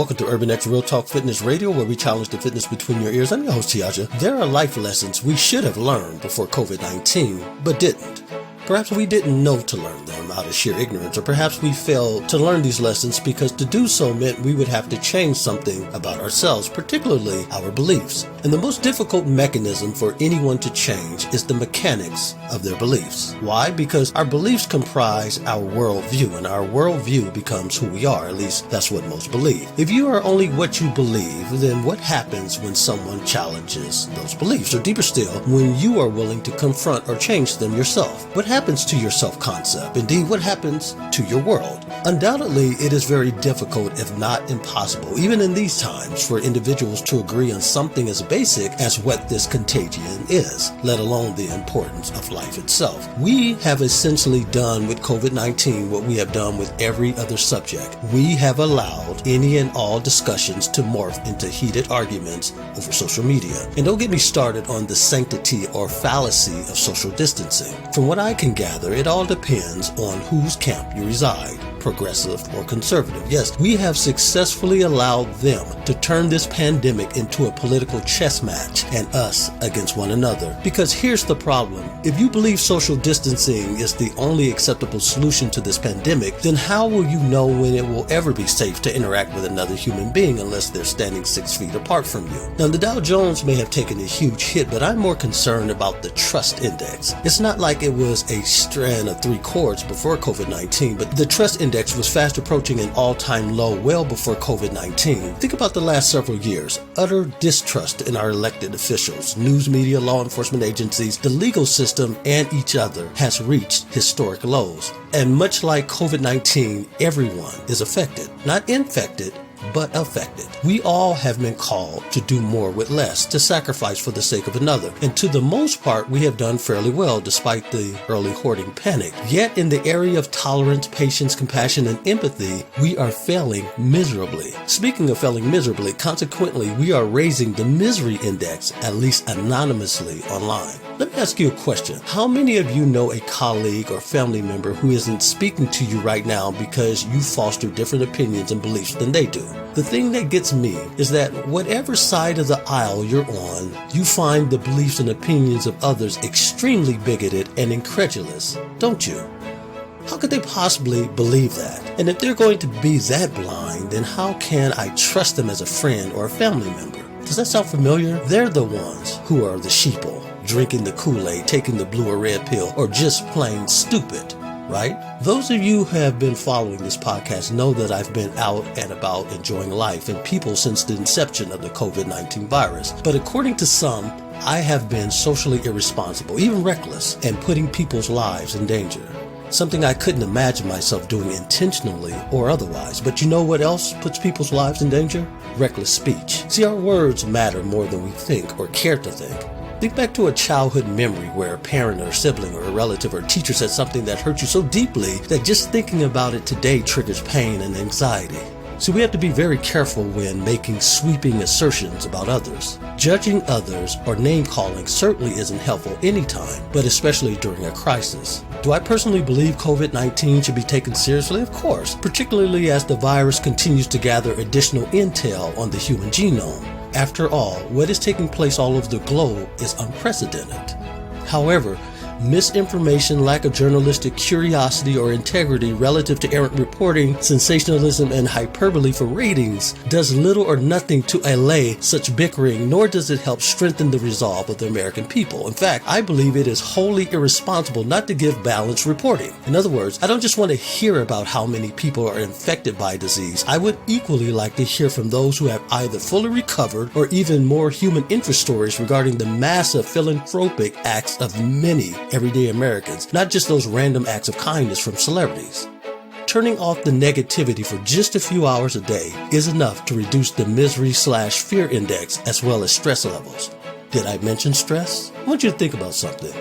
Welcome to Urban X Real Talk Fitness Radio, where we challenge the fitness between your ears. I'm your host, Tiaja. There are life lessons we should have learned before COVID-19, but didn't. Perhaps we didn't know to learn them out of sheer ignorance, or perhaps we failed to learn these lessons because to do so meant we would have to change something about ourselves, particularly our beliefs. And the most difficult mechanism for anyone to change is the mechanics of their beliefs. Why? Because our beliefs comprise our worldview, and our worldview becomes who we are. At least that's what most believe. If you are only what you believe, then what happens when someone challenges those beliefs? Or deeper still, when you are willing to confront or change them yourself? What happens to your self-concept? Indeed, what happens to your world? Undoubtedly, it is very difficult, if not impossible, even in these times, for individuals to agree on something as basic as what this contagion is, let alone the importance of life itself. We have essentially done with COVID-19 what we have done with every other subject. We have allowed any and all discussions to morph into heated arguments over social media. And don't get me started on the sanctity or fallacy of social distancing. From what I can gather, it all depends on whose camp you reside, progressive or conservative. Yes, we have successfully allowed them to turn this pandemic into a political chess match and us against one another. Because here's the problem. If you believe social distancing is the only acceptable solution to this pandemic, then how will you know when it will ever be safe to interact with another human being unless they're standing 6 feet apart from you? Now, the Dow Jones may have taken a huge hit, but I'm more concerned about the trust index. It's not like it was a strand of 3 chords before COVID-19, but the trust index was fast approaching an all-time low well before COVID-19. Think about the last several years. Utter distrust in our elected officials, news media, law enforcement agencies, the legal system, and each other has reached historic lows. And much like COVID-19, everyone is affected, not infected, but affected. We all have been called to do more with less, to sacrifice for the sake of another. And to the most part, we have done fairly well despite the early hoarding panic. Yet in the area of tolerance, patience, compassion, and empathy, we are failing miserably. Speaking of failing miserably, consequently, we are raising the misery index, at least anonymously online. Let me ask you a question. How many of you know a colleague or family member who isn't speaking to you right now because you foster different opinions and beliefs than they do? The thing that gets me is that whatever side of the aisle you're on, you find the beliefs and opinions of others extremely bigoted and incredulous, don't you? How could they possibly believe that? And if they're going to be that blind, then how can I trust them as a friend or a family member? Does that sound familiar? They're the ones who are the sheeple, drinking the Kool-Aid, taking the blue or red pill, or just plain stupid, right? Those of you who have been following this podcast know that I've been out and about enjoying life and people since the inception of the COVID-19 virus. But according to some, I have been socially irresponsible, even reckless, and putting people's lives in danger. Something I couldn't imagine myself doing intentionally or otherwise. But you know what else puts people's lives in danger? Reckless speech. See, our words matter more than we think or care to think. Think back to a childhood memory where a parent or a sibling or a relative or a teacher said something that hurt you so deeply that just thinking about it today triggers pain and anxiety. So we have to be very careful when making sweeping assertions about others. Judging others or name-calling certainly isn't helpful anytime, but especially during a crisis. Do I personally believe COVID-19 should be taken seriously? Of course, particularly as the virus continues to gather additional intel on the human genome. After all, what is taking place all over the globe is unprecedented. However, misinformation, lack of journalistic curiosity or integrity relative to errant reporting, sensationalism, and hyperbole for ratings does little or nothing to allay such bickering, nor does it help strengthen the resolve of the American people. In fact, I believe it is wholly irresponsible not to give balanced reporting. In other words, I don't just want to hear about how many people are infected by disease. I would equally like to hear from those who have either fully recovered or even more human interest stories regarding the massive philanthropic acts of many everyday Americans, not just those random acts of kindness from celebrities. Turning off the negativity for just a few hours a day is enough to reduce the misery/fear index as well as stress levels. Did I mention stress? I want you to think about something.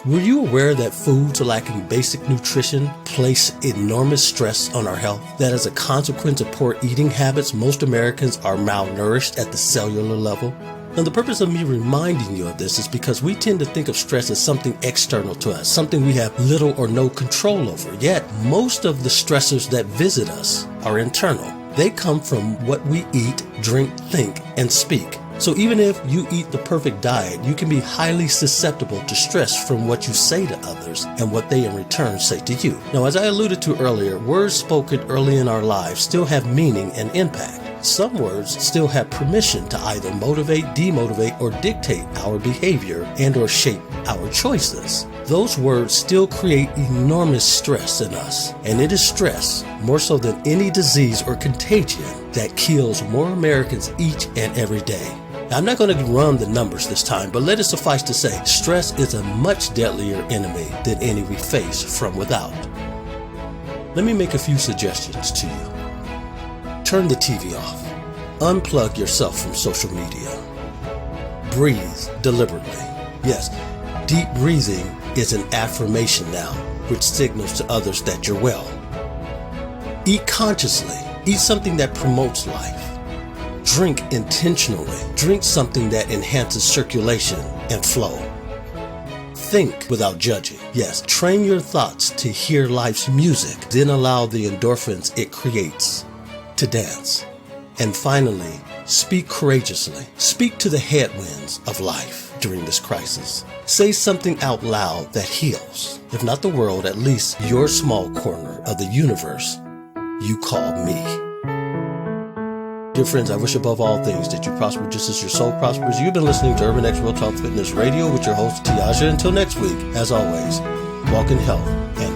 Were you aware that foods lacking basic nutrition place enormous stress on our health? That as a consequence of poor eating habits, most Americans are malnourished at the cellular level? Now, the purpose of me reminding you of this is because we tend to think of stress as something external to us, something we have little or no control over. Yet, most of the stressors that visit us are internal. They come from what we eat, drink, think, and speak. So even if you eat the perfect diet, you can be highly susceptible to stress from what you say to others and what they in return say to you. Now, as I alluded to earlier, words spoken early in our lives still have meaning and impact. Some words still have permission to either motivate, demotivate, or dictate our behavior and or shape our choices. Those words still create enormous stress in us, and it is stress, more so than any disease or contagion, that kills more Americans each and every day. Now, I'm not going to run the numbers this time, but let it suffice to say, stress is a much deadlier enemy than any we face from without. Let me make a few suggestions to you. Turn the TV off. Unplug yourself from social media. Breathe deliberately. Yes, deep breathing is an affirmation now, which signals to others that you're well. Eat consciously. Eat something that promotes life. Drink intentionally. Drink something that enhances circulation and flow. Think without judging. Yes, train your thoughts to hear life's music, then allow the endorphins it creates to dance. And finally, speak courageously. Speak to the headwinds of life during this crisis. Say something out loud that heals. If not the world, at least your small corner of the universe you call me. Dear friends, I wish above all things that you prosper just as your soul prospers. You've been listening to Urban X Real Talk Fitness Radio with your host, Tiaja. Until next week, as always, walk in health and